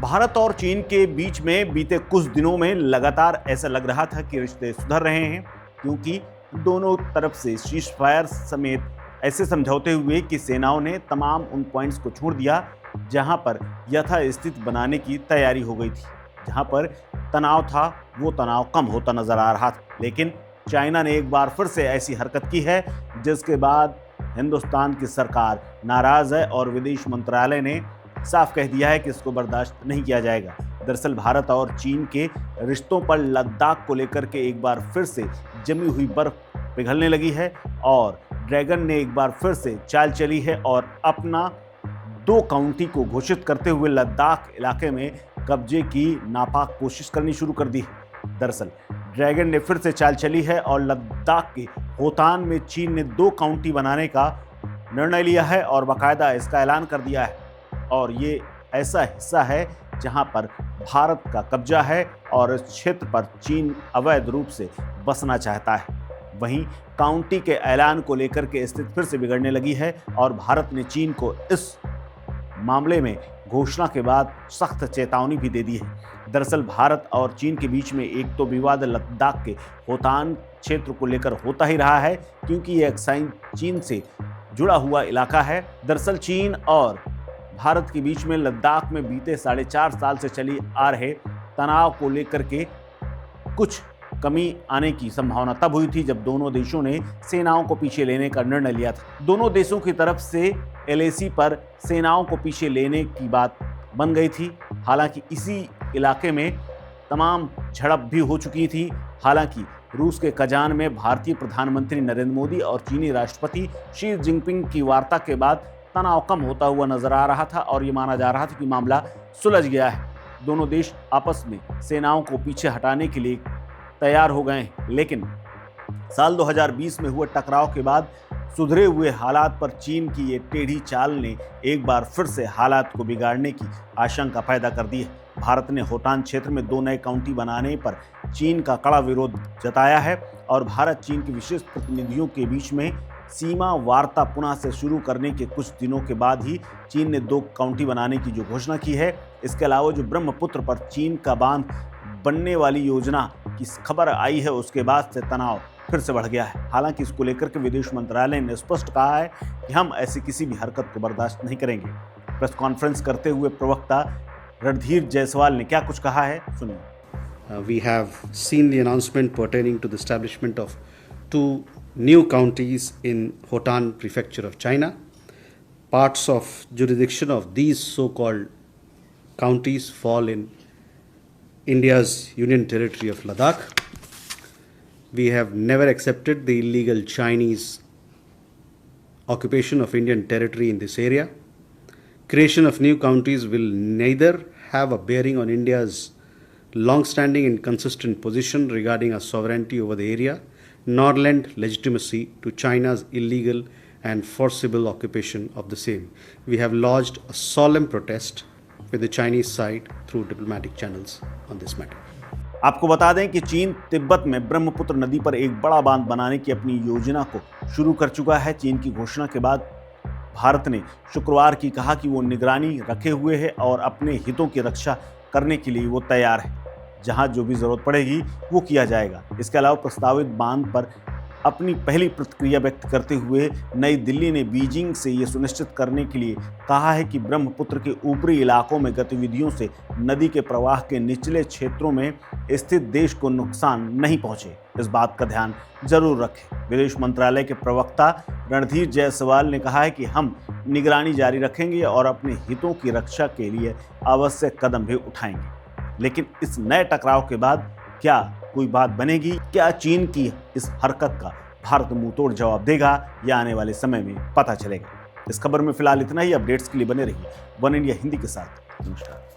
भारत और चीन के बीच में बीते कुछ दिनों में लगातार ऐसा लग रहा था कि रिश्ते सुधर रहे हैं, क्योंकि दोनों तरफ से सीज फायर समेत ऐसे समझौते हुए कि सेनाओं ने तमाम उन पॉइंट्स को छोड़ दिया जहां पर यथास्थिति बनाने की तैयारी हो गई थी। जहां पर तनाव था वो तनाव कम होता नजर आ रहा था, लेकिन चाइना ने एक बार फिर से ऐसी हरकत की है जिसके बाद हिंदुस्तान की सरकार नाराज है और विदेश मंत्रालय ने साफ कह दिया है कि इसको बर्दाश्त नहीं किया जाएगा। दरअसल भारत और चीन के रिश्तों पर लद्दाख को लेकर के एक बार फिर से जमी हुई बर्फ पिघलने लगी है और ड्रैगन ने एक बार फिर से चाल चली है और अपना 2 काउंटी को घोषित करते हुए लद्दाख इलाके में कब्जे की नापाक कोशिश करनी शुरू कर दी है। दरअसल ड्रैगन ने फिर से चाल चली है और लद्दाख के होतान में चीन ने 2 काउंटी बनाने का निर्णय लिया है और बाकायदा इसका ऐलान कर दिया है। और ये ऐसा हिस्सा है जहां पर भारत का कब्जा है और इस क्षेत्र पर चीन अवैध रूप से बसना चाहता है। वहीं काउंटी के ऐलान को लेकर के स्थिति फिर से बिगड़ने लगी है और भारत ने चीन को इस मामले में घोषणा के बाद सख्त चेतावनी भी दे दी है। दरअसल भारत और चीन के बीच में एक तो विवाद लद्दाख के होतान क्षेत्र को लेकर होता ही रहा है, क्योंकि यह चीन से जुड़ा हुआ इलाका है। दरअसल चीन और भारत के बीच में लद्दाख में बीते 4.5 साल से चली आ रहे तनाव को लेकर के कुछ कमी आने की संभावना तब हुई थी जब दोनों देशों ने सेनाओं को पीछे लेने का निर्णय लिया था। दोनों देशों की तरफ से LAC पर सेनाओं को पीछे लेने की बात बन गई थी। हालांकि इसी इलाके में तमाम झड़प भी हो चुकी थी। हालांकि रूस के कजान में भारतीय प्रधानमंत्री नरेंद्र मोदी और चीनी राष्ट्रपति शी जिनपिंग की वार्ता के बाद तनाव कम होता हुआ नजर आ रहा था और ये माना जा रहा था कि मामला सुलझ गया है। दोनों देश आपस में सेनाओं को पीछे हटाने के लिए तैयार हो गए, लेकिन साल 2020 में हुए टकराव के बाद सुधरे हुए हालात पर चीन की ये टेढ़ी चाल ने एक बार फिर से हालात को बिगाड़ने की आशंका पैदा कर दी है। भारत ने होटान क्षेत्र में 2 नए काउंटी बनाने पर चीन का कड़ा विरोध जताया है और भारत चीन के विशेष प्रतिनिधियों के बीच में सीमा वार्ता पुनः से शुरू करने के कुछ दिनों के बाद ही चीन ने 2 काउंटी बनाने की जो घोषणा की है। इसके अलावा जो ब्रह्मपुत्र पर चीन का बांध बनने वाली योजना की खबर आई है, उसके बाद से तनाव फिर से बढ़ गया है। हालांकि इसको लेकर के विदेश मंत्रालय ने स्पष्ट कहा है कि हम ऐसी किसी भी हरकत को बर्दाश्त नहीं करेंगे। प्रेस कॉन्फ्रेंस करते हुए प्रवक्ता रणधीर जायसवाल ने क्या कुछ कहा है, सुनिए। We have seen the announcement pertaining to the establishment of 2 new counties in Hotan Prefecture of China. Parts of jurisdiction of these so-called counties fall in India's Union Territory of Ladakh. We have never accepted the illegal Chinese occupation of Indian territory in this area. Creation of new counties will neither have a bearing on India's long-standing and consistent position regarding our sovereignty over the area, nor lend legitimacy to China's illegal and forcible occupation of the same. We have lodged a solemn protest with the Chinese side through diplomatic channels on this matter. आपको बता दें कि चीन तिब्बत में ब्रह्मपुत्र नदी पर एक बड़ा बांध बनाने की अपनी योजना को शुरू कर चुका है। चीन की घोषणा के बाद भारत ने शुक्रवार की कहा कि वो निगरानी रखे हुए है और अपने हितों की रक्षा करने के लिए वो तैयार है। जहां जो भी जरूरत पड़ेगी वो किया जाएगा। इसके अलावा प्रस्तावित बांध पर अपनी पहली प्रतिक्रिया व्यक्त करते हुए नई दिल्ली ने बीजिंग से ये सुनिश्चित करने के लिए कहा है कि ब्रह्मपुत्र के ऊपरी इलाकों में गतिविधियों से नदी के प्रवाह के निचले क्षेत्रों में स्थित देश को नुकसान नहीं पहुंचे। इस बात का ध्यान जरूर रखें। विदेश मंत्रालय के प्रवक्ता रणधीर जायसवाल ने कहा है कि हम निगरानी जारी रखेंगे और अपने हितों की रक्षा के लिए आवश्यक कदम भी उठाएंगे। लेकिन इस नए टकराव के बाद क्या कोई बात बनेगी? क्या चीन की इस हरकत का भारत मुंहतोड़ जवाब देगा या आने वाले समय में पता चलेगा? इस खबर में फिलहाल इतना ही। अपडेट्स के लिए बने रहिए वन इंडिया हिंदी के साथ। नमस्कार।